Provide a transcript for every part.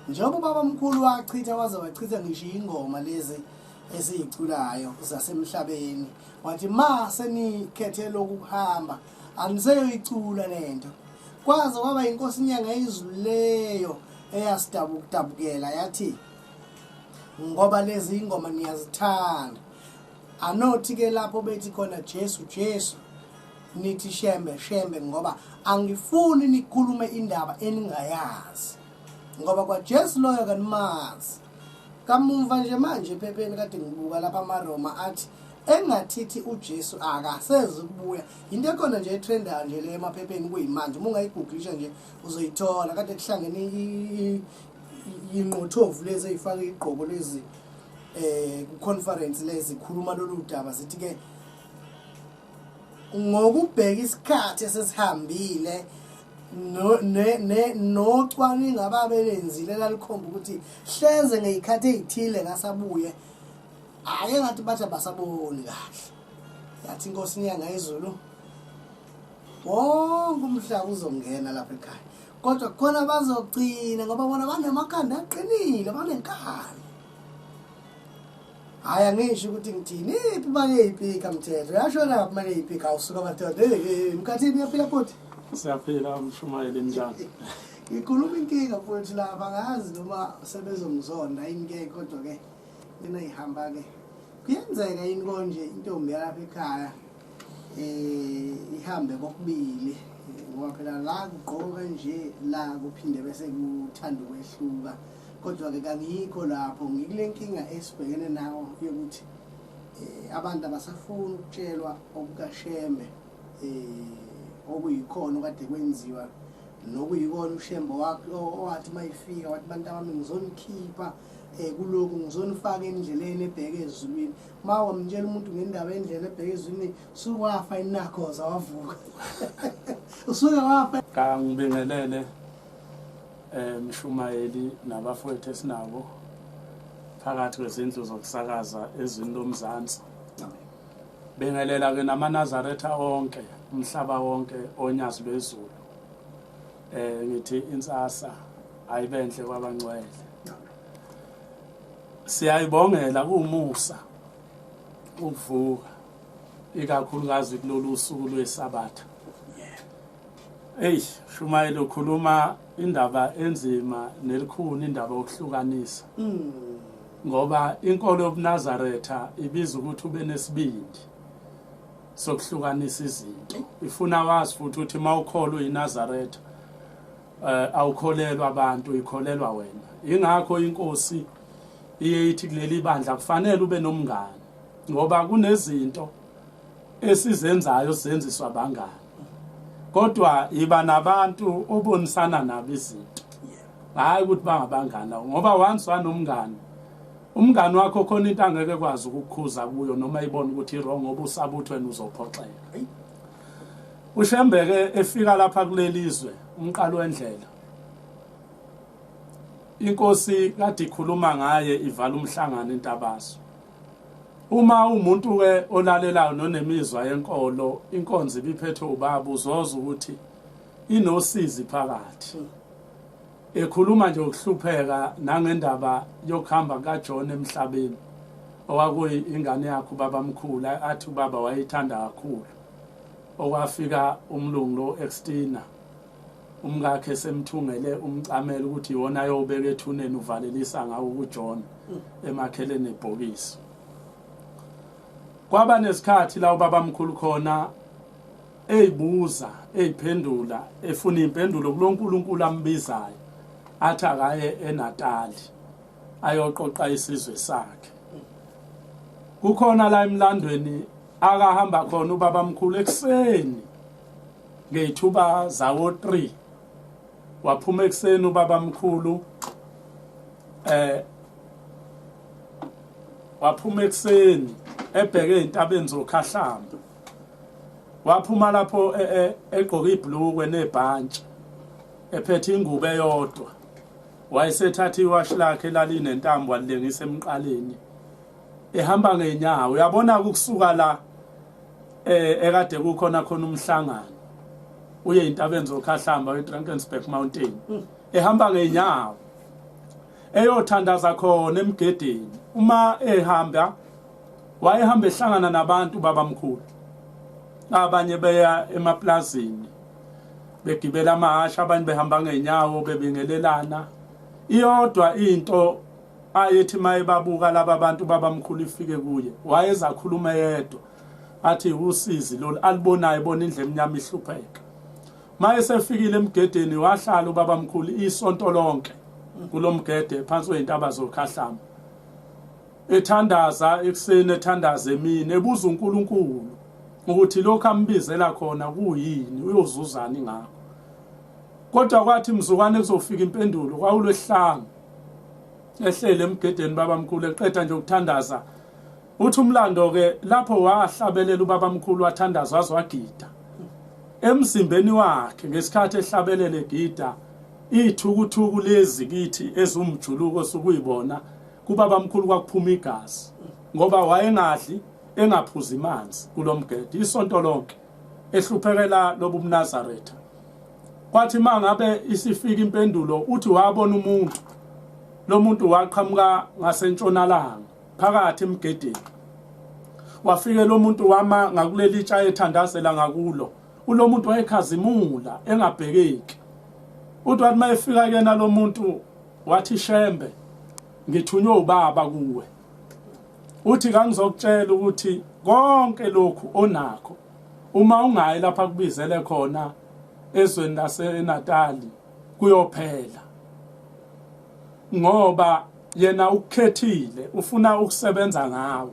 njengoba ubabamkhulu wachitha waze wachitha ngisho ingoma lezi esiziculayo zasemhlabeni wathi ma senikhethe lokuhamba aniseyoyicula lento kwaze kwaba inkosi inyanga izulu leyo eyasidabukela yathi ngoba lezi ingoma niyazithanda anothi ke lapho bethi khona Jesu Jesu nithi shembe ngoba angifuni nikhulume indaba eningayazi ngoba kwa Jesu loyo kanimazi kamumva nje manje ephepheni kade ngibuka lapha amaroma athi engathithi uJesu akaseze ukubuya into ekhona nje etrendayo nje le emaphepheni kuyimanje uma ungayiguglisha nje uzoyithola kade kuhlangene inqothovu lezi ezifaka igqoko lezi ku-conference lezi khuluma lolu daba sithi ke ngokubheka isikhathi esesihambile nocwaningo ababelenzile lalikhomba ukuthi hleze ngeyikhathi ezithile ngasabuye ake ngathi bathi basaboni kahle yathi inkosi inyanga izulu wonke umhlaba uzongena lapha ekhaya kodwa khona bazogcina ngoba bona banemakhanda aqinile banenkani haya ngisho ukuthi ngithini iphi bayeyipika mthetho yasho lapha manje yipika usuka madoda mkhathini uyaphila futhi siyaphila umshumayeli njani ikhuluma inkinga futhi lapha ngazi noma sebezomzonda ingeke kodwa ke mina ihamba ke kuyenzeka yini konje intombi yalapha ekhaya ihambe kokubili ngoba phela la kugqoka nje la kuphinde bese kuthanda ukwehluka kodwa ke kangikho lapho ngikule nkinga esibhekene nawo yokuthi abantu abasafuna ukutshelwa okukashembe okuyikhona kade kwenziwa nokuyikona ushembo wakhe owathi mayifika wathi bantu abami ngizonikhipha kuloko ngizonifaka endleleni ebheke ezulwini mawa mtshela umuntu ngendaba endlela ebheke ezulwini sukwafa inakhoza wavuka usuke wafa kangibingelele mshumayeli nabafowethu esinabo phakathi kwezindlu zokusakaza ezweni lomzansi bengelela ke namanazareta onke umhlaba wonke onyazi lwezulu ngithi insasa ayibenhle kwabangcwele siyayibongela umusa ukuvuka ikakhulukazi kulolu suku lwesabatha Shumayeli ukhuluma indaba enzima nelikhuni indaba yokuhlukanisa ngoba inkolo yobuNazaretha ibiza ukuthi ube nesibindi sokuhlukanisa izinto ifuna wazi futhi ukuthi mawukholwa iNazaretha awukholelwa abantu ikholelwa wena ingakho inkosi iye ithi kuleli bandla kufanele ube nomngane ngoba kunezinto esizenzayo senziswa abangani kodwa iba nabantu obonisana nabo izinto hayi ukuthi bangabangana ngoba once wanomngane umngane wakho khona into angeke kwazi ukukhuza kuyo noma ibone ukuthi wrong ngoba usabuthi wena uzophoxeka uShembeke efika lapha kulelizwe umqalo wendlela inkosi kade ikhuluma ngaye ivala umhlangano intabazo uma umuntu ke olalelayo nonemizwa yenkolo inkonzo ibiphethwe ubaba uzoza ukuthi inosizi phakathi ekhuluma nje ukuhlupheka nangendaba yokuhamba kaJohn emhlabeni okwakuyi ingane yakhe ubabamkhulu athi ubaba wayithanda kakhulu okwafika umlungu lo Extina umkakhe semthungele umcamela ukuthi iwona ayobeka ethuneni uvalelisa ngawo kuJohn emakheleni ebhokisi kwaba nesikhathi la ubabamkhulu khona eyibuza eyiphendula efuna impendulo kulonkulunkulu ambizayo athi akaye eNatali ayoqoqa isizwe sakhe kukhona la emlandweni akahamba khona ubabamkhulu ekseni ngeyithuba zawo 3 waphuma ekseni ubabamkhulu waphuma ekseni ebheke intabeni zokhahlamba waphuma lapho egqoka ibhlukwe nebhantshi ephethe ingubo eyodwa wayesethatha iwashi lakhe lalinentambo walengisa emqaleni ehamba ngenyawo uyabona ukusuka la ekade kukhona umhlangano uye intabeni zokhahlamba eDrakensberg Mountain ehamba ngenyawo eyothandaza khona emgedeni. Uma ehamba wayehamba ehlangana nabantu babamkhulu, abanye beya emaplazini begibela amahasha, abanye behamba ngenyawo bebingelelana. Iyodwa into ayethi mayebabuka laba bantu babamkhulu ifike kuye, wayezakhuluma yedwa athi usizi lo alibonayo, bona indle emnyama ihlupheka. Maye sefikile emgedeni wahlala ubabamkhulu isonto lonke kulomgede phansi kwezintaba zokhahlamba, ethandaza ekuseni, ethandaza emini, ebuza uNkulunkulu ukuthi lokho ambizela khona kuyini, uyozuzani ngakho. Kodwa kwathi mzukwane kuzofika impendulo kwawuLwesihlanu, ehlele emgedeni babamkhulu eqeda nje ukuthandaza. Uthi umlando ke lapho wahlabelela ubabamkhulu wathandaza waze wagida. Emzimbeni wakhe ngesikhathi ehlabelele egida, ithukuthuku lezi kithi ezumjuluko sokuyibona kubabamkhulu kwakuphuma igazi, ngoba wayengadli engaphuzi amanzi kulomgede isonto lonke ehluphekela lobu mNazaretha. Kwathi mangabe isifika impendulo uthi wabona umuntu, lo muntu waqhamuka ngasentshonalanga phakathi emgedeni. Wafike lo muntu wama ngakuleli tsha ethandazela ngakulo. Ulo muntu wayekhazimula engabhekeki. Uthi wathi mayefika yena lo muntu wathi, Shembe, ngithunywe ubaba kuwe. Uthi kangizokutshela ukuthi konke lokhu onakho uma ungayi lapha kubizele khona ezweni laseNatali kuyophela, ngoba yena ukukhethile ufuna ukusebenza ngawe.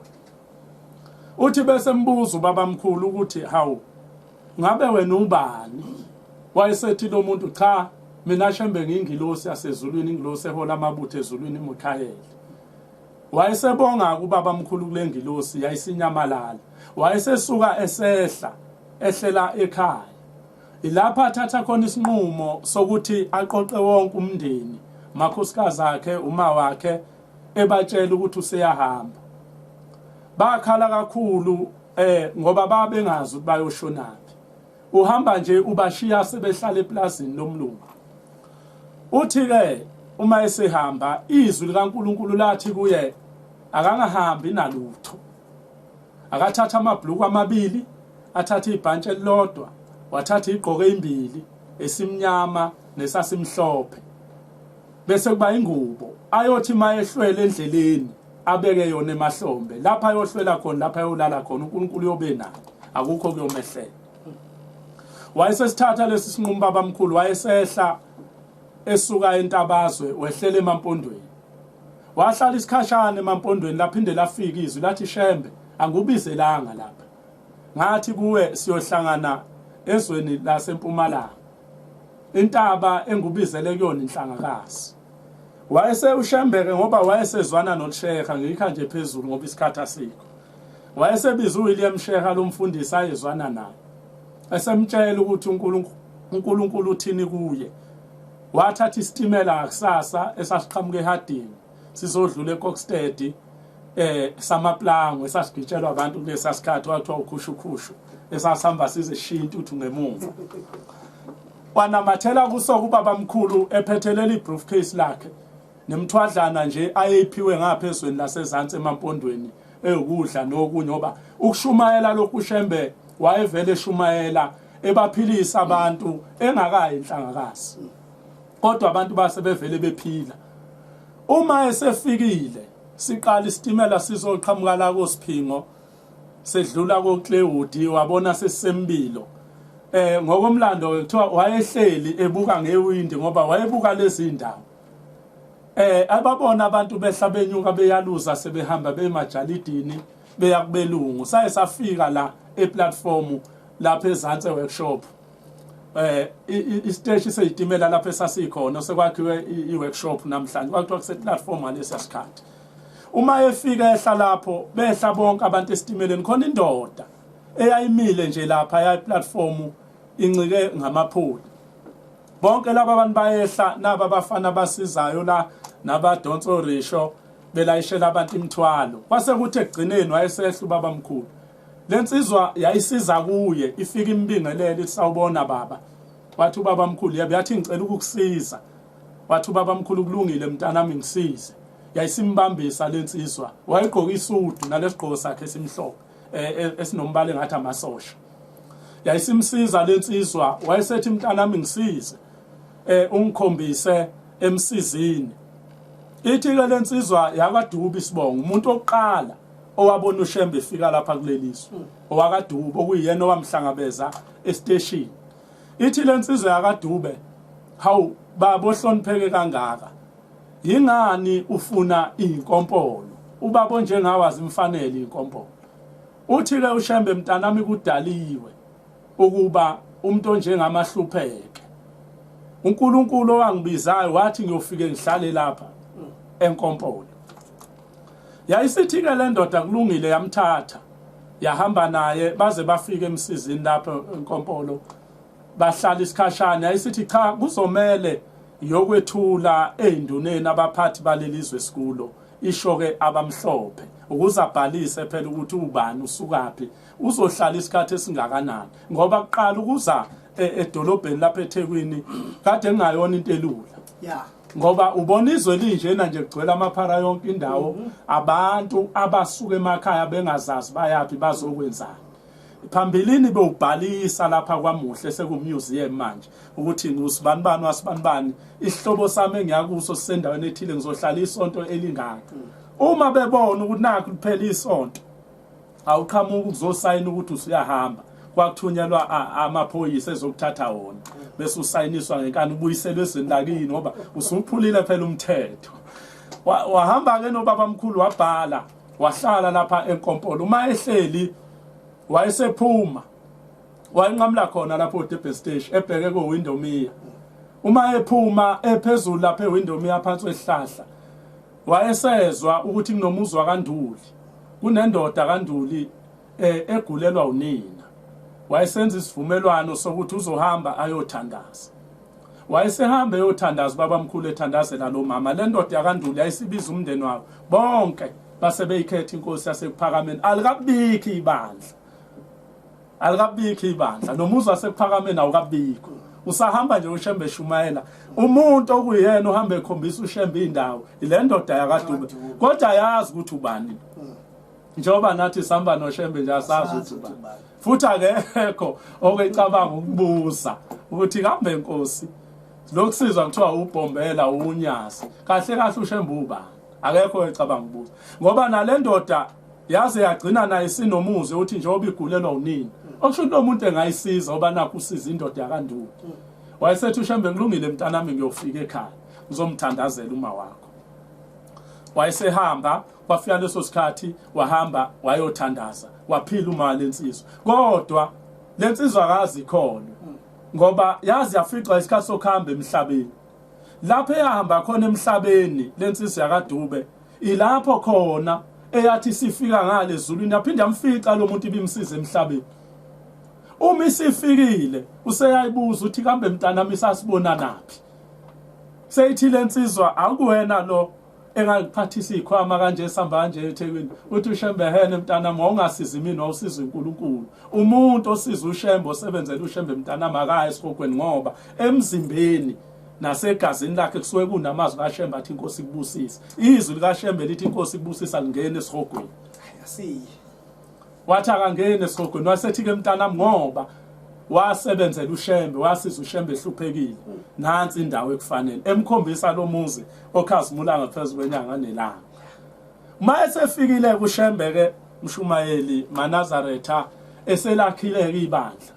Uthi bese mbuzo babamkhulu ukuthi hawu ngabe wena ubani? Wayesethi lo muntu, cha mina Shembe ngiyingilosi yasezulwini, ingilosi ehola amabutho ezulwini eMikhayeli. Wayesebonga kubabamkhulu kule ngilosi yayisinyamalala. Wayesesuka ehlela ekhaya. Ilapha athatha khona isinqumo sokuthi aqoqe wonke umndeni, makhosikazi akhe, uma wakhe, ebatshela ukuthi useyahamba. Bakhala kakhulu ngoba babengazi ukuthi bayoshonaphi. Uhamba nje ubashiya sebehlala eplazini lomlungu. Uthi ke uma esehamba izwi likaNkulunkulu lathi kuye akangahambi nalutho. Akathatha amabhluku amabili, athatha ibhantshi elilodwa, wathatha igqoko ezimbili, esimnyama nesasimhlophe. Bese kuba ingubo ayothi mayehlwele endleleni abeke yona emahlombe. Lapha ayohlwela khona, lapha ayolala khona, uNkulunkulu yobe nayo, akukho kuyomehlela. Wayesesithatha lesi sinqumo babamkhulu, wayesehla esuka entabazwe wehlela emampondweni. Wahlala isikhashana emampondweni, laphinde lafika izwi lathi, Shembe, angubizelanga lapha. Ngathi kuwe siyohlangana ezweni laseMpumalanga, intaba engubizele kuyona inhlangakazi. Wayese uShembeke ngoba wayesezwana noSheha, ngikha nje phezulu ngoba isikhathi asikho. Wayesebiza uWilliam Sheha lo mfundisi ayezwana naye, esemtshela ukuthi uNkulunkulu uthini kuye. Wathatha isitimela kusasa esasiqhamuka eHarding sizodlula eKokstad samaplango esasigitshelwa abantu kulesa sikhathi wathiwa ukhushukhushu, esasihamba sizeshinta uthi ngemuva. Wanamathela kuso kubabamkhulu ephethelela ibriefcase lakhe nemthwadlana nje ayephiwe ngaphezweni lasezantsi emampondweni eyokudla nokunye, ngoba ukushumayela lokhu uShembe wayevele eshumayela ebaphilisa abantu engakayi inhlangakazi, kodwa abantu basebevele bephila. Uma esefikile siqala isitimela sizoqhamuka la koSiphingo sedlula koClaywood, wabona sesisembilo. Ngokomlando kuthiwa wayehleli ebuka ngewindi ngoba wayebuka lezi ndawo. Ababona abantu behla benyuka beyaluza sebehamba bemajalidini beya kubelungu. Saye safika la eplatform lapha ezantsi workshop. Isiteshi sezitimela lapha esasikhona sekwakhiwe iworkshop namhlanje kwakuthiwa kuseplatform ngalesi sikhathi. Uma efika ehla lapho behla bonke abantu esitimeleni, khona indoda eyayimile nje lapha ya platform incike ngamapholi. Bonke laba abantu bayehla naba bafana basizayo la nabadonso risho belayishela abantu imithwalo. Kwase kuthi egcineni wayesehla ubabamkhulu. Lensizwa yayisiza kuye, ifika imbingelele isawubona baba. Wathi ubabamkhulu yabe yathi ngicela ukukusiza wathi ubaba mkhulu kulungile mntanami ngisize yayisimbambisa lensizwa wayegqoka isudu nalesigqoko sakhe esimhlophe esinombala engathi amasosha yayisimsiza lensizwa wayesethi mntanami ngisize ungikhombise emsizini ithi ke lensizwa yakaDubi Sibonga umuntu oqala owabona uShembe efika lapha kuleliso owakaDubi okuyiyena owamhlangabeza estation ithi lensizwa yakaDube hawu baba ohlonipheke kangaka yingani ufuna inkompolo ubaba njengawazi imfanele inkompolo uthi ke uShembe mntanami kudaliwe ukuba umuntu onjengamahlupheke uNkulunkulu owangibizayo wathi ngiyofike ngihlale lapha enkompolo yayisithi ke le ndoda kulungile yamthatha yahamba naye baze bafike emsizini lapha enkompolo bahlala isikhashana yayisithi cha kuzomela yokwethula einduneni abaphathi balelizwe sikulo isho ke abamhlophe ukuze abhalise phela ukuthi ubani usukaphi uzohlala isikhathi esingakanani ngoba kuqala ukuza edolobheni lapha eThekwini kade ngayona into elula ngoba ubona izwe linjena nje kugcwele amaphara yonke indawo abantu abasuka emakhaya bengazazi bayapi bazokwenzani phambilini bewubhalisa lapha kwamuhle sekumuseum manje ukuthi ngusibani wasibanibani isihlobo sami engiyakuso sisendaweni ethile ngizohlala isonto elingaka uma bebona ukuthi nakho liphela isonto awuqhamuka ukuzosayina ukuthi usuyahamba kwakuthunyelwa amaphoyisa ezokuthatha wona bese usayiniswa ngenkani ubuyiselwe ezweni lakini ngoba usuphulile phela umthetho wahamba ke nobaba mkhulu wabhala wahlala lapha enkompolo uma ehleli wayesephuma wayenqamla khona lapho eDurban Station ebheke ko window mirror uma ephuma ephezulu lapha ewindow mirror phansi kwesihlahla wayesezwa ukuthi kunomuzwa kaNduli kunendoda kaNduli egulelwa unina wayesenza isivumelwano sokuthi uzohamba ayothandaza wayesehamba ayothandaza baba mkhulu ethandazela lo mama le ndoda kaNduli ayisibiza umndeni wabo bonke base beyikhetha inkosi yasekuphakameni alikabikho ibandla nomuzi wasekuphakameni awukabikho usahamba nje uShembe Shumayela umuntu okuyena uhamba ekhombisa uShembe indawo ile ndoda yakaDube kodwa yazi ukuthi ubani njengoba nathi sihamba noShembe nje asazi ukuthi ubani futhi akekho okecabanga ukubuza ukuthi kambe inkosi lokusizwa kuthiwa ubhombela unyazi kahle kahle uShembe ubani akekho ecabanga ukubuza ngoba nale ndoda yaze yagcina naye sinomuzi uthi njengoba igulelwa unini okusho lo muntu engayisiza oba nakho usiza indoda yakaNduli wayesethi uShembe ngilungile mntanami ngiyofika ekhaya ngizomthandazela uma wakho wayesehamba kwafika leso sikhathi wahamba wayothandaza waphila uma lensizwa kodwa lensizwa akazi khona ngoba yazi yafica isikhathi sokuhamba emhlabeni lapho ehamba khona emhlabeni lensizwa yakaDube ilapho khona eyathi sifika ngale ezulwini yaphinde yamfica lo muntu ibimsiza emhlabeni uma isifikile useyayibuza uthi kambe mntanami sasibona naphi seyithi lensizwa akuwena lo engakuphathisa ikhwama kanje esihamba kanje eThekwini uthi uShembe hene mntanami ongasiza mina wawusiza uNkulunkulu umuntu osiza uShembe osebenzela uShembe mntanami akaya esikogweni ngoba emzimbeni nasegazini lakhe kusuke kunamazwi kaShembe athi inkosi kubusisa izwi likaShembe lithi inkosi kubusisa lingene esikogweni asiyi wathi akangene esikogweni wasethi ke mntanami ngoba wasebenzela uShembe wasiza uShembe ehluphekile nansi indawo ekufanele emkhombisa lo muzi okhazimula ngaphezulu kwenyanga nelanga uma esefikile kuShembe ke Mshumayeli maNazaretha eselakhile ibandla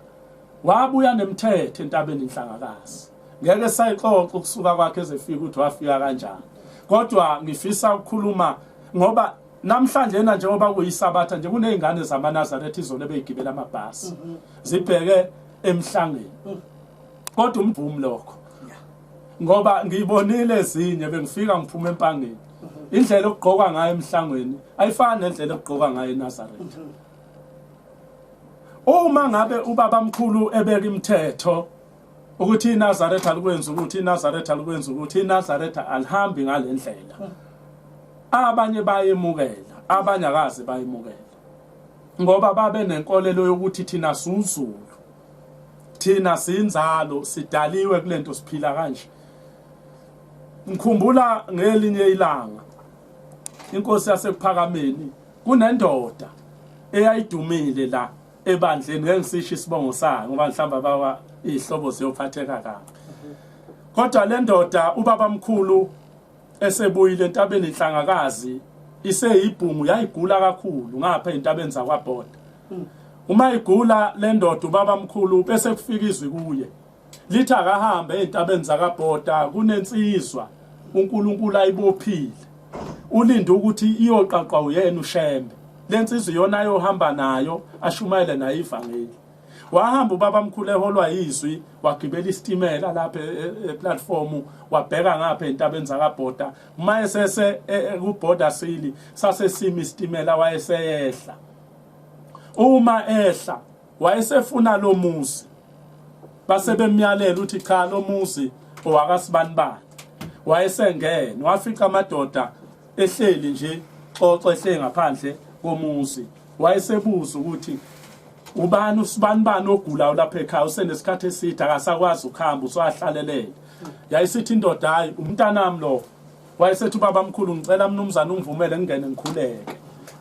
wabuya nemthetho entabeni inhlangakazi ngeke sayixoxa ukusuka kwakhe ezefika ukuthi wafika kanjani kodwa ngifisa ukukhuluma ngoba namhlanje njengoba kuyisabatha nje kunezingane zamaNazaretha izolo beyigibela amabhasi zibheke emhlangeni kodwa umvumo lokho ngoba ngiyibonile ezinye bengifika ngiphuma empangeni indlela okugqoka ngayo emhlangeni ayifani nendlela okugqoka ngayo eNazaretha uma ngabe ubaba mkhulu ebeka imithetho ukuthi iNazaretha alikwenza ukuthi iNazaretha alikwenza ukuthi iNazaretha alihambi ngalendlela abanye bayemukela abanye akaze bayemukela ngoba babe nenkolelo yokuthi thina sunzulu thina sinzalo sidaliwe kulento siphila kanje ngikhumbula ngelinye ilanga inkosi yasekuphakameni kunendoda eyayidumile la ebandleni ngeke ngisisho isibongo sayo ngoba mhlamba bawa ihlobo ziyophatheka kabi kodwa le ndoda ubabamkhulu esebuyile entabeni inhlangakazi iseyibhungu yayigula kakhulu ngapha entabeni zakwaBhoda uma igula le ndoda ubabamkhulu bese kufika izwi kuye lithi akahambe entabeni zakaBhoda kunensizwa uNkulunkulu ayibophile ulinde ukuthi iyoqaqwa uyena uShembe lensizwe yona yohamba nayo ashumayele nayo ivangeli wahamba ubabamkhulu eholwa izwi wagibela isitimela lapha eplatform wabheka ngapha entabeni zakaBhoda uma esese kuBhoda sili sasesimi isitimela wayeseyehla uma ehla wayesefuna lo muzi base bemyalela uthi cha lo muzi owakasibanibani wayesengena wafica amadoda ehleli nje xoxehle ngaphandle komuzi wayesebuza ukuthi ubani usibanibani ogulayo lapha ekhaya usenesikhathi eside akasakwazi ukuhamba usahlalelele yayisithi indoda hayi umntanami lo wayesethi ubabamkhulu ngicela mnumzana ungivumele ngene ngikhuleke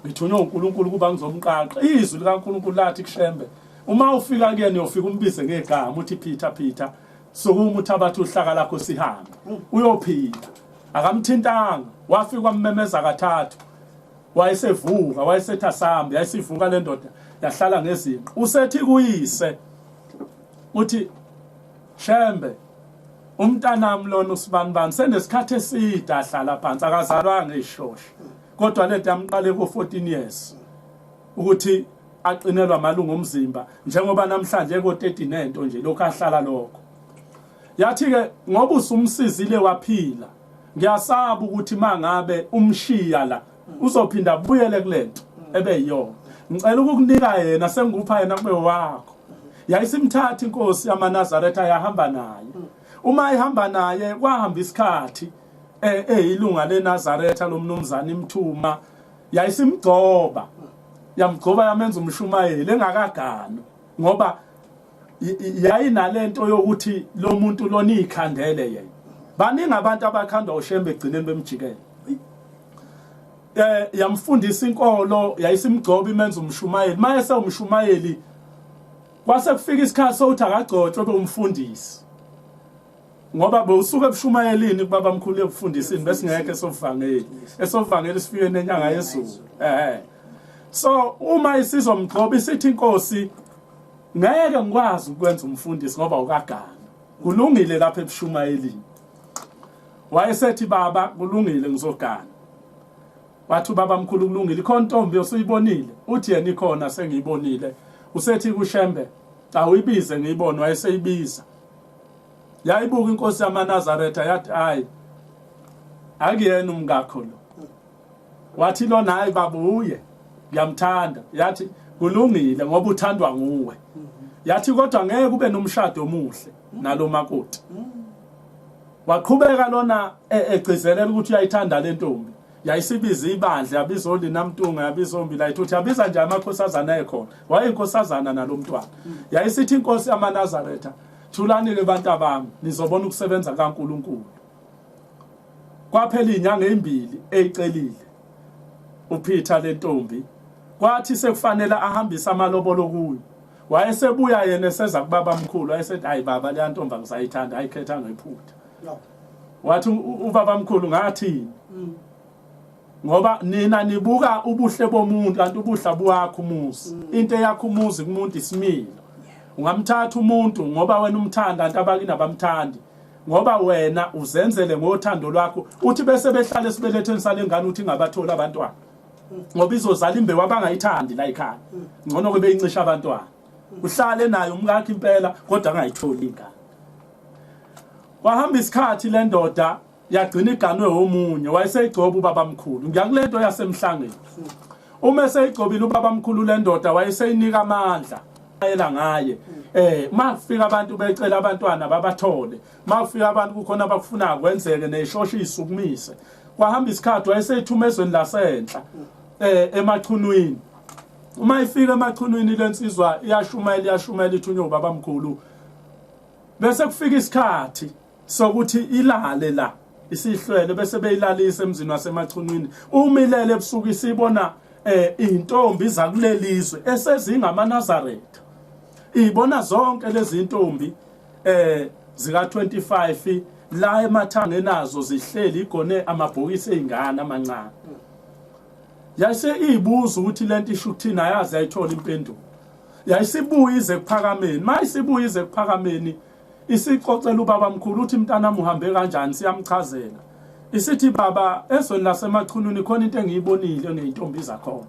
ngithunywe uNkulunkulu kuba ngizomqaqa izwi likaNkulunkulu lathi kuShembe uma ufika kuyena uyofika umbize ngegama uthi Peter sokuma uthi abathi uhlaka lakho sihambe uyophila akamthintanga wafika wamemeza kathathu wayesevuka wayesethi asambe yayisivuka le ndoda yahlala ngezinqa usethi kuyise uthi Shembe umntanami lona usibanibani senesikhathi eside ahlala phansi akazalwanga ishosha kodwa lento yamqale ku14 years ukuthi aqinelwa amalungu omzimba njengoba namhlanje ko13 nento nje lokho ahlala lokho yathi ke ngoba usumsizile waphila ngiyasaba ukuthi mangabe umshiya la uzophinda abuyele kulento ebeyiyona ngicela ukukunika yena sengikupha yena kube wakho yayisimthatha inkosi yamaNazaretha yahamba naye uma ihamba naye kwahamba isikhathi eyilunga leNazaretha lomnumzana imthuma yayisimgcoba yamgcoba yamenza umshumayeli engakagano ngoba yayinalento yokuthi lo muntu lona ikhandele yena baningi abantu abakhandwa uShembe egcineni bemjikela yamfundisa inkolo yayisimgcoba imenza umshumayeli mayese umshumayeli kwase kufika isikhathi sokuthi akagcotshwe beumfundisi ngoba bowusuka ebushumayelini kubabamkhulu ekufundisini bese ngeke esovangeli sifike nenyanga yezulu so uma isizomgcoba isithi inkosi ngeke ngikwazi ukwenza umfundisi ngoba ukagana kulungile lapha ebushumayelini wayesethi baba kulungile ngizogana wathi babamkhulu kulungile ikhona intombi osuyibonile uthi yena ikhona sengiyibonile usethi kuShembe awuyibize ngiyibone wayeseyibiza yayibuka inkosi yamaNazaretha yathi hayi akuyena umngakho lo wathi lona hayi babuye ngiyamthanda yathi kulungile ngoba uthandwa nguwe yathi kodwa ngeke kube nomshado omuhle nalo makoti waqhubeka lona egcizelela ukuthi uyayithanda le ntombi yayisibiza ibandla yabiza uLinamtunga yabiza ombila ithi yabiza nje amakhosazana ekhona wayeyinkosazana nalomntwana yayisithi inkosi yamaNazaretha thulani ke bantu abami nizobona ukusebenza kaNkuluNkulu kwaphela inyanga ezimbili eyicelile uPeter le ntombi kwathi sekufanele ahambise amalobolo kuyo wayesebuya yena eseza kubabamkhulu wayesethi hayi baba le ntombi ngizayithanda ayikhetha ngephutha wathi ubabamkhulu ngathini ngoba nina nibuka ubuhle bomuntu kanti ubuhle buwakho umuzi into eyakho umuzi kumuntu isimilo ungamthatha umuntu ngoba wena umthanda kanti abakini abamthandi ngoba wena uzenzele ngothando lwakho uthi bese behlala esibelethweni salengane uthi ngabathola abantwana ngoba izozala imbewu abangayithandi la ekhaya ngcono kube incisha abantwana uhlale nayo umkakhe impela kodwa angayitholi ingane wahamba isikhathi le ndoda yagcina iganwe omunye wayeseyigcoba ubabamkhulu ngiyakulento yasemhlangeni uma eseyigcobile ubabamkhulu le ndoda wayeseyinika amandla ayela ngaye mafika abantu becela abantwana babathole mafika abantu kukhona abakufuna kwenzeke neshosha isukumise kwahamba isikhathi wayeseyithuma ezweni lasenhla emachunwini uma ifika emachunwini lensizwa iyashumayela ithunywe ubabamkhulu bese kufika isikhathi sokuthi ilale la isihlwele bese beyilalisa emzini wasemachunwini umilele ebusuku isibona intombi zakulelizwe esezingamaNazaretha ibona zonke lezi intombi zika 25 la emathangeni nazo zihleli igone amabhokisi ezingane amancane yayise ibuza ukuthi lento isho ukuthina yazi ayithola impendulo yayisibuya ize kuphakameni mayisibuya ize kuphakameni isixoxela ubaba mkhulu uthi mntanami uhambe kanjani siyamchazela isithi baba ezweni lasemachununi khona into engiyibonile ngeintombi zakhona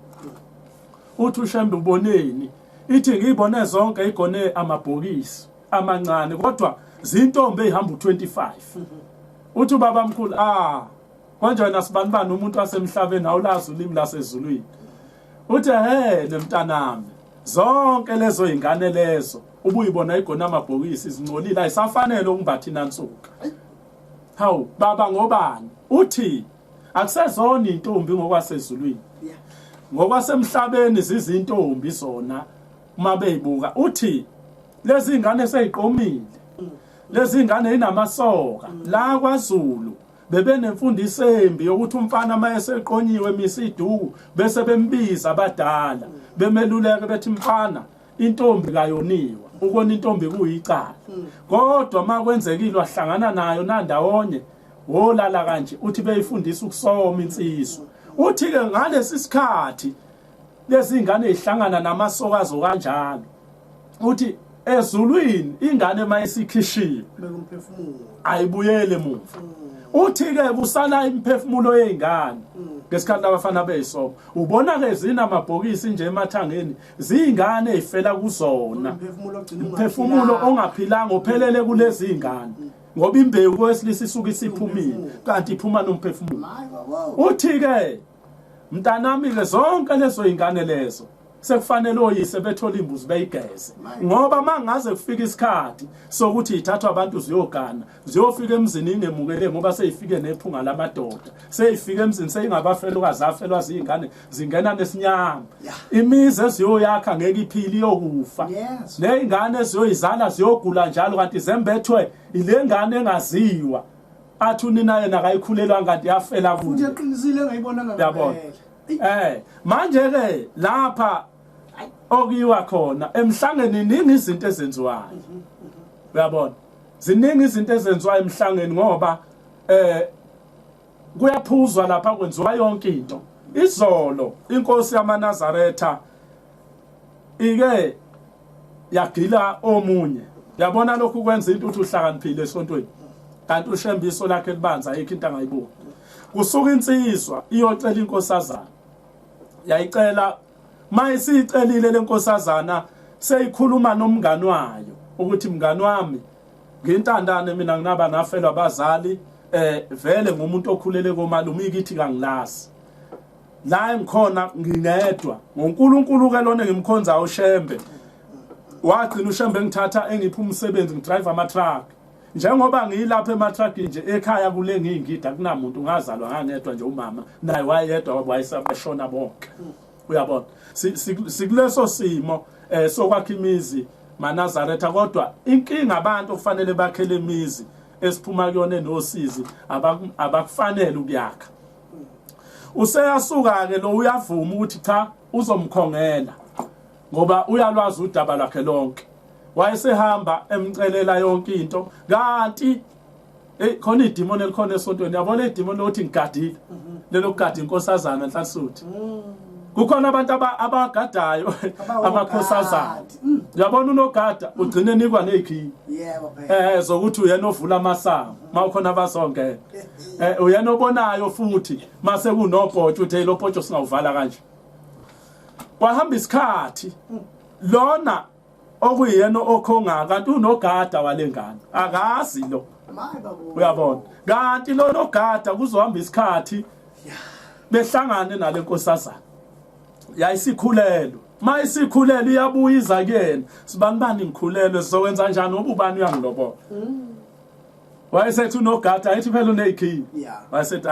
uthi ushembe uboneni ithi ngiyibone zonke igone amabhokisi amancane kodwa zintombi ezihamba u25 uthi ubaba mkhulu kanjani sibanibani umuntu wasemhlabeni awulazi ulimi lasezulwini uthi nemntanami zonke lezo izingane lezo ubuyibona igona amabhokisi izinqolile ayisafanele ukumbathina nsuku hawu baba ngobani uthi akusezona intombi ngokwasezulwini ngokwasemhlabeni zizintombi zona uma beyibuka uthi lezi izingane seziqomile lezi izingane inamasoka la kwaZulu bebenemfundiso embi yokuthi umfana mayeseqonyiwe emisiduku bese bembiza abadala bemeluleke bethi mfana intombi kayoniwa ukona intombi kuyicala kodwa makwenzekile wahlangana nayo nandawonye wolala kanje uthi beyifundisa ukusoma insizwa uthi ke ngalesi sikhathi lezi izingane ezihlangana namasokazo kanjalo uthi ezulwini ingane mayesikhishiwe bekumphefumulo ayibuyele emuva uthi ke kusala imphefumulo yezingane ngesikhathi abafana beyisoma ubona ke zina amabhokisi nje emathangeni zingane ezifela kuzona imphefumulo ongaphilanga ophelele kulezi izingane ngoba imbewu kwesilisa isuka isiphumile kanti iphuma nomphefumulo uthi ke mntanami ke zonke lezo izingane lezo sekufanele oyise bethola imbuzi beyigeze ngoba mangaze kufika isikhathi sokuthi ithathwa abantu ziyogana ziyofika emzini ingemukele ngoba seyifike nephunga lamadoda seyifika emzini seyingabafelokazi afelwa zingane zingena nesinyama imizi eziyoyakha ngeke iphili yokufa nezingane eziyoyizala ziyogula njalo kanti zembethwe ile ngane engaziwa athi unina yena akayikhulelwa kanti yafela kuyo futhi eqinisile engayibona ngaphela manje ke lapha okuyiwa khona emhlangeni iningi izinto ezenziwayo uyabona ziningi izinto ezenziwayo emhlangeni ngoba kuyaphuzwa lapha kwenziwa yonke into izolo inkosi yamaNazaretha ike yagila omunye yabona lokhu kwenza into uthi uhlakaniphile esontweni kanti ushembiso lakhe libanza ayikho into angayiboni kusuka insizwa iyocela inkosazana yayicela mayisicelile lenkosazana seyikhuluma nomngani wayo ukuthi mngani wami ngintandane mina nginaba nafelwa abazali vele ngumuntu okhulele komalume ikithi kangilazi la engikhona ngingedwa ngoNkulunkulu ke lona ngimkhonza uShembe wagcina uShembe ngithatha engipha umsebenzi ngidrive ama truck njengoba ngiyilapha ema-truck nje ekhaya kule ngingida kunamuntu ngazalwa ngangedwa nje umama naye wayedwa wayesabashona bonke uyabona sikuleso simo sokwakha imizi maNazaretha kodwa inkinga abantu kufanele bakhele imizi esiphuma kuyona enosizi abakufanele ukuyakha useyasuka ke lo uyavuma ukuthi cha uzomkhongela ngoba uyalwazi udaba lakhe lonke wayesehamba emcelela yonke into kanti khona idemon elikhona esontweni yabona idemon lokuthi ngigadile lelo kugada inkosazana Nhlanhluthi kukhona abantu abagadayo amakhosazana yabona unogada ugcine nikwa nezikhiyi yebo phela zokuthi uyena ovula amasango mawukhona abazongena uyena obonayo futhi mase kunobhotsho uthi lo bhotsho singawuvala kanje kwahamba isikhathi lona okuyena okhonga kanti unogada walengane akazi lo uyabona kanti lo nogada kuzohamba isikhathi behlangane nalenkosazana yayisikhulelo mayisikhulelo iyabuya iza kuyena sibanibani ngikhulelwe sizokwenza kanjani ubani uyangilobola wayesethi unogada ayithi phela unezikhiyi wayesethi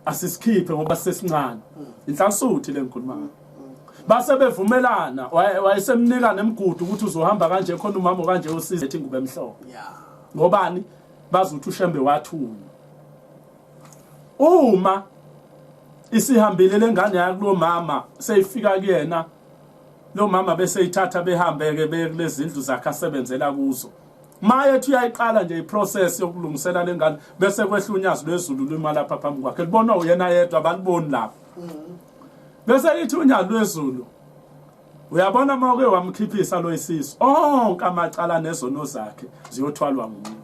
asisikhiphe ngoba sesincane Nhlanhluthi lengikhuluma base bevumelana wayesemnika nemgudu ukuthi uzohamba kanje khona umama kanje usize ethi ngube emhlophe ngobani bazuthi uShembe wathunywa uma isihambile lengane yakulo mama seyifika kuyena lo mama bese ithatha behambeke kulezi indlu zakhe asebenzela kuzo maye ethi uyayiqala nje iprocess yokulungisela lengane bese kwehla unyazi lwezulu lima lapha phambi kwakhe libona uyena yedwa abaliboni lapha bese lithi unyazi lwezulu uyabona mawuke wamkhiphisa lo isiso onke amacala nezono zakhe ziyothwalwa nguwe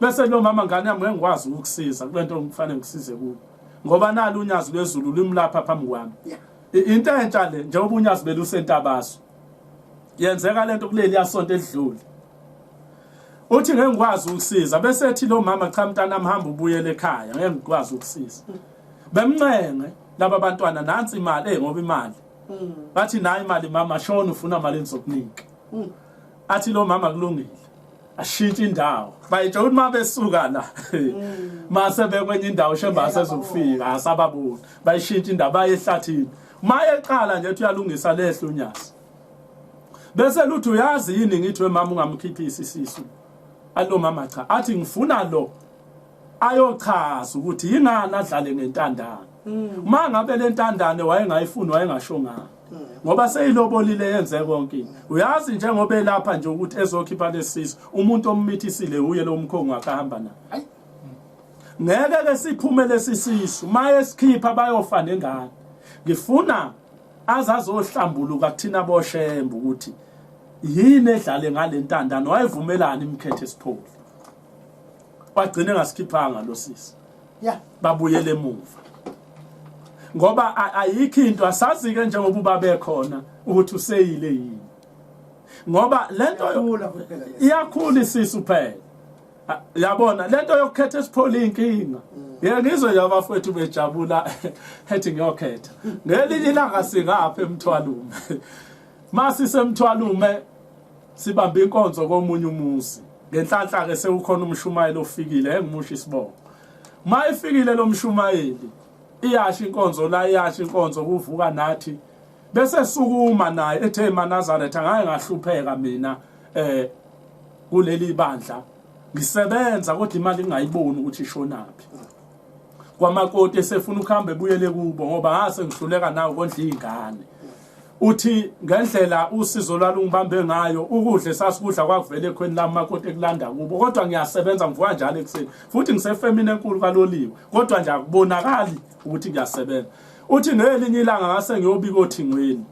bese lo mama ngane yami ngengikwazi ukukusiza kulento ngifanele ngikusize kuyo ngoba nalo unyazi lwezulu limlapha phambi kwami into entsha le njengoba unyazi belusentabazo yenzeka lento kuleli yasonto edlule uthi ngengikwazi ukusiza bese ethi lo mama cha mntana mhamba ubuyele ekhaya ngengikwazi ukusiza bemncenge laba bantwana nansi imali ngoba imali bathi nayi imali mama shona ufuna imali engizokunika athi lo mama kulungile ashintshe indawo bayitsho ukuthi mabesuka la mase bekwenye indawo shemba asezofika asababona bayishintshe indawo baye ehlathini maye eqala nje uyalungisa lehlo unyazi bese luthi uyazi yini ngithi wemama ungamkhiphisi isisu alo mama cha athi ngifuna lo ayochaza ukuthi yingani adlale ngentandane uma ngabe lentandane wayengayifuni wayengashonga ngoba seyilobolile yenze konke uyazi njengoba elapha nje ukuthi ezokhipha lesisiso umuntu ommithisile uye lo mkhongo akahamba na ngeke ke siphume lesisiso maye sikhipha bayofa nengane ngifuna azazohlambuluka kuthina boshembe ukuthi yini edlale ngalentandane wayevumelana imkhethe esipholi wagcina ngasikhiphanga lo sisi babuyele emuva ngoba ayikho into asazi ke njengoba babekhona ukuthi useyile yini ngoba lento iyakhula isisu phela yabona lento yokukhetha esipholi inkinga ngizwe nje abafowethu bejabula ethi ngiyokhetha ngelinye ilanga singapha eMthwalume masisemthwalume sibambe inkonzo komunye umuzi ngenhlanhla ke sekukhona umshumayeli ofikile engimusha isibongo mayifikile lo mshumayeli iyasha inkonzo la iyasha inkonzo kuvuka nathi bese sukuma naye ethe Nazareth angeke ngahlupheka mina kuleli bandla ngisebenza kodwa imali ngingayiboni ukuthi ishonaphi kwamakoti esefuna ukuhamba ebuyele kubo ngoba ngase ngihluleka nawo kondla izingane uthi ngendlela usizo lwalungibambe ngayo ukudle sasikudla kwakuvele ekhweni lami makoti ekulanda kubo kodwa ngiyasebenza ngivuka njalo ekseni futhi ngisefemini enkulu kaloliwe kodwa nje akubonakali ukuthi ngiyasebenza uthi ngelinye ilanga ngase ngiyobika othingweni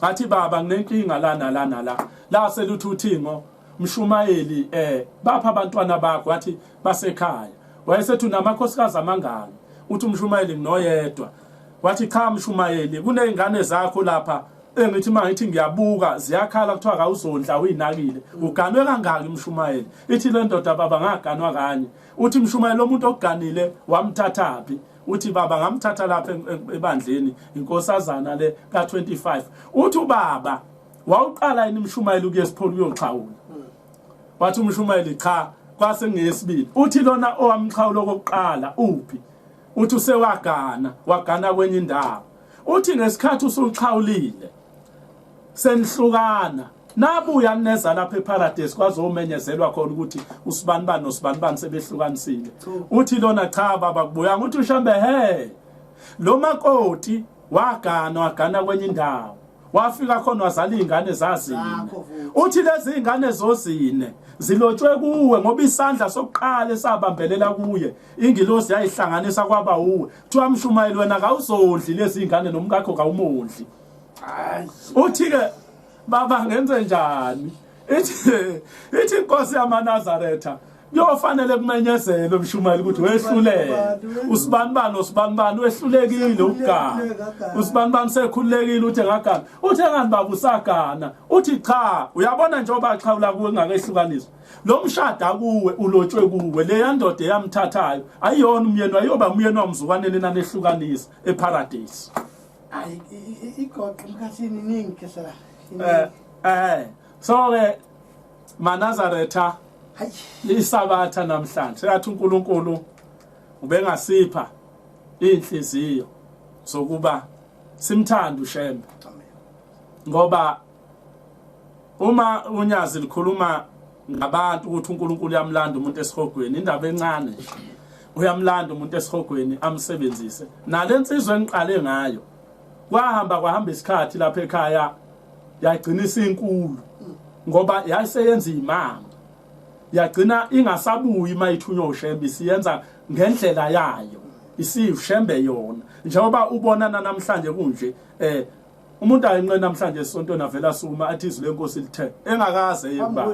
athi baba nginenkinga lana la seluthi uthingo mshumayeli bapha abantwana bakho wathi basekhaya wayesethu namakhosikazi amangani uthi umshumayeli nginoyedwa wathi cha mshumayeli kunezingane zakho lapha engithi mangithi ngiyabuka ziyakhala kuthiwa akawuzondla uyinakile uganwe kangaki mshumayeli ithi le ndoda baba ngaganwa kanye uthi mshumayeli umuntu okuganile wamthathaphi uthi baba ngamthatha lapha ebandleni inkosazana le ka25 uthi ubaba wawuqala yini mshumayeli ukuyesipholi uyoxhawula wathi umshumayeli cha kwase ngiyesibili uthi lona owamxhawulo kokuqala uphi uthi wagana kwenye indawo uthi ngesikhathi usuxhawulile senihlukana nabuya neza lapha eParadise kwazomenyezelwa khona ukuthi usibanibani nosibanibani sebehlukanisile uthi lona cha baba kubuya ukuthi ushambe lo makoti wagana kwenye indawo wafika khona wazala izingane zazine uthi lezi izingane zozine zilotshwe kuwe ngoba isandla sokuqala esabambelela kuye ingilosi yayihlanganisa kwaba uwe kuthiwa mshumayeli wena kawuzondli lezi izingane nomkakho kawumondli uthi ke baba ngenze njani ithi inkosi yamaNazaretha kuyofanele kumenyezele umshumayeli ukuthi wehluleke usibanibani wehlulekile ukugana usibanibani sekhululekile uthi engagana uthi engani baba usagana uthi cha uyabona njengoba axhawula kuwe ngakehlukaniswa lo mshada kuwe ulotshwe kuwe le yandoda eyamthathayo ayiyona umyeni wayoba umyeni wamzukaneni nanehlukanisa eParadise ayi igoqo emkhathini ningi kesela so ke maNazaretha lisabatha namhlanje seyathi uNkulunkulu ubengasipha inhliziyo sokuba simthanda uShembe ngoba uma unyazi likhuluma ngabantu ukuthi uNkulunkulu uyamlanda umuntu esihogweni indaba encane nje uyamlanda umuntu esihogweni amsebenzise nalensizwe engiqale ngayo kwahamba isikhathi lapha ekhaya yagcinisa inkulu ngoba yayiseyenza imanga yagcina ingasabuyi mayithunywa ushembe siyenza ngendlela yayo isiyushembe yona njengoba ubonana namhlanje kunje umuntu ayinqe namhlanje esontweni avela suma athi izwi lenkosi lithe engakaze yeba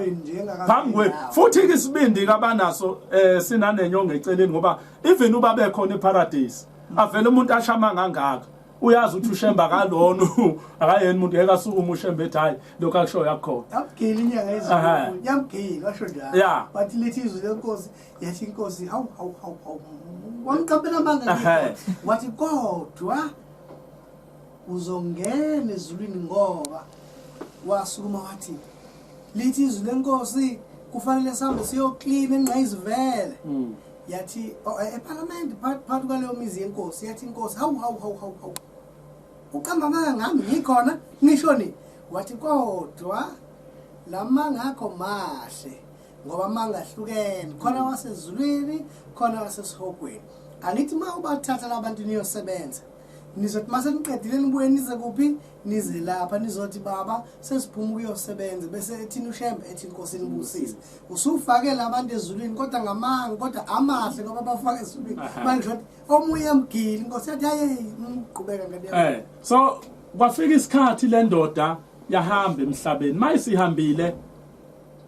phambi futhi isibindi kabanaso sinanenyongo eceleni ngoba even uba bekhona eparadise avela umuntu ashama ngangaka uyazi ukuthi ushemba kalona akayeni umuntu ekasukuma ushembe ethi hayi lokho akusho yakho yabugila inyanga ezulu yabugila washo njalo bathi lethi izwi lenkosi yathi inkosi hawu wamqaphela amanga wathi kodwa uzongena ezulwini ngoba wasukuma wathi lithi izwi lenkosi kufanele sihambe siyoklina engqayizivele yathi eParliament phakathi kwaleyo mizi yenkosi yathi inkosi hawu uqamba amanga ngami ngikhona ngishoni wathi kodwa lamanga akho mahle ngoba amanga ahlukene khona wasezulwini khona wasesihogweni angithi uma ubathatha labantu niyosebenza nizothi mase niqedile nibuye nize kuphi nize lapha nizothi baba sesiphuma ukuyosebenza bese ethini ushembe ethi inkosi nibusise usufake labantu ezulwini kodwa ngamanga kodwa amahle ngoba bafake ezulwini manje shothi omunye amgili inkosi yathi hayi uqhubeka ngadiya so kwafika isikhathi le ndoda yahamba emhlabeni mayisihambile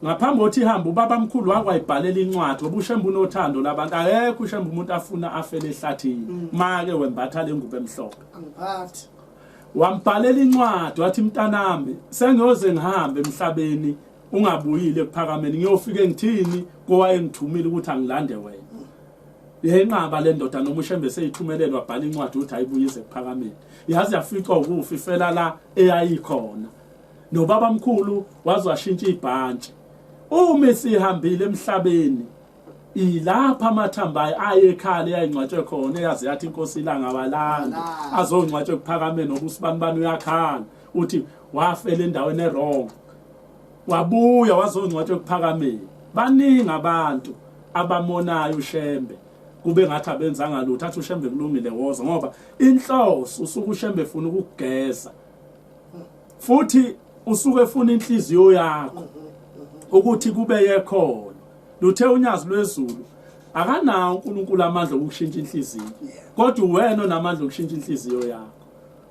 ngaphambi kokuthi ihambe ubaba mkhulu wakwayibhalela incwadi obushembe unothando labantu akekho ushembe umuntu afuna afele ehlathini make wembatha lengubo emhlophe angiphathi wambhalela incwadi wathi mntanami sengiyoze ngihambe emhlabeni ungabuyile ekuphakameni ngiyofike ngithini kowayengithumile ukuthi angilande wena yenqaba le ndoda noma ushembe seyithumelelwa wabhala incwadi ukuthi ayibuyize ekuphakameni yazi yafica ukufa ifela la eyayikhona nobaba mkhulu wazwashintsha ibhantshi uma sihambile emhlabeni ilapha amathambayo ayekhala ayingcwatshwe khona eyazi yathi inkosi ilanga balanga azongcwatshwe kuphakameni nobusibanibani uyakhala uthi wafela endaweni errong wabuya wazongcwatshwe kuphakameni baningi abantu abamonayo ushembe kube ngathi abenzanga lutho athi ushembe kulungile woza ngoba inhloso usuku ushembe efuna ukugeza futhi usuke efuna inhliziyo yakho ukuthi kube yekhona luthe unyazi lwezulu akanawo uNkulunkulu amandla okushintsha inhliziyo kodwa wena onamandla okushintsha inhliziyo yakho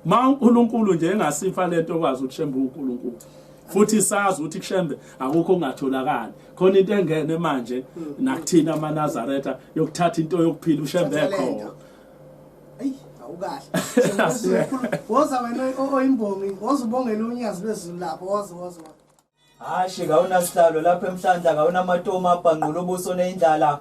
ma uNkulunkulu nje engasifa lento okwazi ukushemba uNkulunkulu futhi sazi ukuthi kushembe akukho ongatholakala khona into engene manje nakuthina amaNazaretha yokuthatha into yokuphila ushembe ekhona awukahle woza wena oyimbongi wozubongela unyazi lwezulu lapho woza hashi kawunasihlalo lapha emhlanje kawunamatoma abhanqula ubuso neindlala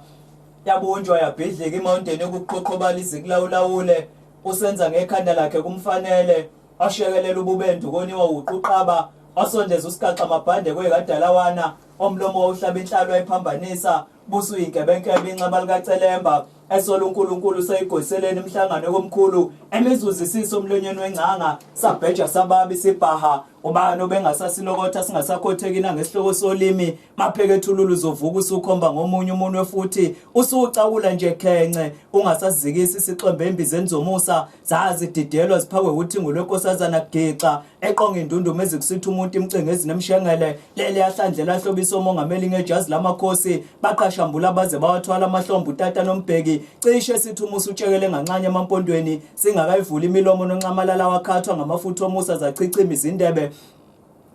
yabunjwa yabhidlika imountain ukuqoqobala izikulawulawule usenza ngekhanda lakhe kumfanele ashekelela ububendo koniwa uquqaba asondeza usigaxa mabhande kwekadalawana omlomo uhlaba inhlalo ayiphambanisa busu inkebenkebe inxeba likaCelemba esola uNkulunkulu seyigoyiseleni imhlangano komkhulu emizuzisiso omlonyeni wengcanga sabheja sababi sibhaha ubani obengasasilokotha singasakhothekina ngesihloko solimi mapheke thululu zovuka usukhomba ngomunye umunwe futhi usucawula nje khence ungasazikisi isixembe embizeni zomusa zazi didelwa ziphakwe uthingo lwenkosazana gixa eqonga indundumo ezikusitha umuntu imcengezi nemshengele lele yahlandlela hlobisa omongameli ngejazi lamakhosi baqashambula baze bawathwala amahlombe utata nombheki cishe sithi umusa utshekele ngancanye emampondweni singakayivula imilomo noncamalala wakhathwa ngamafutha omusa zachichima izindebe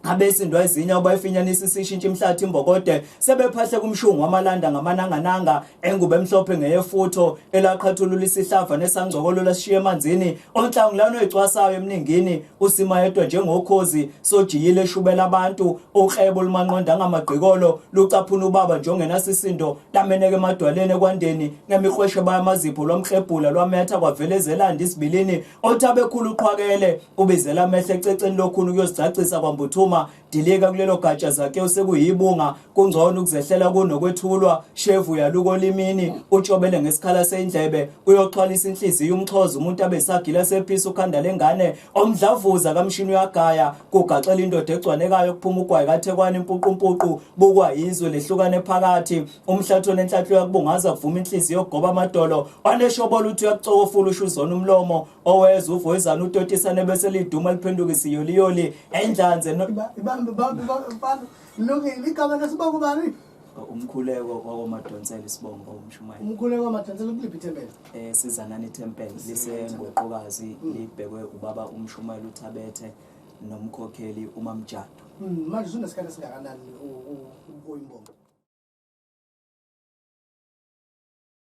abesindwa ezinya bayifinyanisa isishintsha imhlathi imbokode sebephahle kumshungu wamalanda ngamanangananga engube emhlophe ngeyefutho elaqhathulula isihlava nesangcokolo lashiye emanzini onhlangulano ecwasayo emningini usima yedwa njengokhozi sojiyile eshubela abantu uqhebo lumanqonda ngamagqikolo lucaphuna ubaba njengenasisindo lameneke emadwaleni ekwandeni ngemihweshe bayamazipho lomkhebhula lwametha kwavelezela isibilini othabekhulu uqhwakele ubizela mehle ececeni lokhunu kuyozicacisa kwambuthuma dilika kulelo gatsha zakhe usekuyibunga kungcono ukuzehlela kunokwethulwa shevu yaluko limini utshobele ngesikhala seindlebe uyoxhwalisa inhliziyo umxhoza umuntu abesagila sephisa ukhanda lengane omdlavuza kamshini uyagaya kugaxela indoda egcwanekayo kuphuma ugwayi kaThekwani impuqumpuqu bukwa yizwe lehlukane phakathi umhlathona enhlatlo yakubungaza kuvuma inhliziyo yokugoba amadolo waneshobola uthi uyakucokofula ushuzona umlomo oweza uvoyizana utotisane bese liduma liphenduka isiyoliyoli endlanze Lungile igama lesibongo kubani? umkhuleko wakomadonsela isibongo umshumayeli Umkhuleko wamadonsela kuliphi ithempeli? Sizanani Temple lisengoqokazi libhekwe ubaba umshumayeli uThabethe nomkhokheli uMamjado. Manje unesikhathi singakanani uyimbongo?